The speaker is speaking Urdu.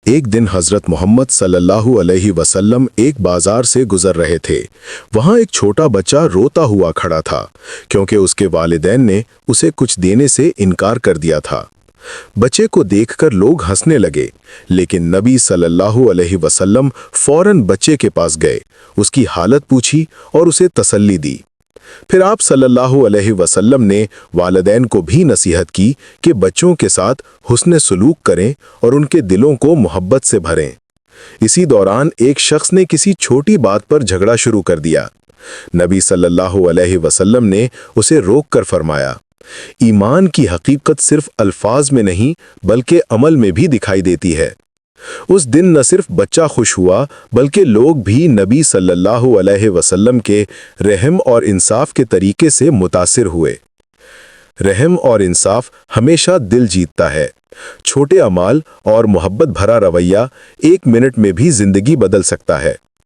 ایک دن حضرت محمد صلی اللہ علیہ وسلم ایک بازار سے گزر رہے تھے۔ وہاں ایک چھوٹا بچہ روتا ہوا کھڑا تھا کیونکہ اس کے والدین نے اسے کچھ دینے سے انکار کر دیا تھا۔ بچے کو دیکھ کر لوگ ہنسنے لگے، لیکن نبی صلی اللہ علیہ وسلم فوراً بچے کے پاس گئے، اس کی حالت پوچھی اور اسے تسلی دی۔ پھر آپ صلی اللہ علیہ وسلم نے والدین کو بھی نصیحت کی کہ بچوں کے ساتھ حسن سلوک کریں اور ان کے دلوں کو محبت سے بھریں۔ اسی دوران ایک شخص نے کسی چھوٹی بات پر جھگڑا شروع کر دیا۔ نبی صلی اللہ علیہ وسلم نے اسے روک کر فرمایا، ایمان کی حقیقت صرف الفاظ میں نہیں بلکہ عمل میں بھی دکھائی دیتی ہے۔ اس دن نہ صرف بچہ خوش ہوا بلکہ لوگ بھی نبی صلی اللہ علیہ وسلم کے رحم اور انصاف کے طریقے سے متاثر ہوئے۔ رحم اور انصاف ہمیشہ دل جیتتا ہے۔ چھوٹے اعمال اور محبت بھرا رویہ ایک منٹ میں بھی زندگی بدل سکتا ہے۔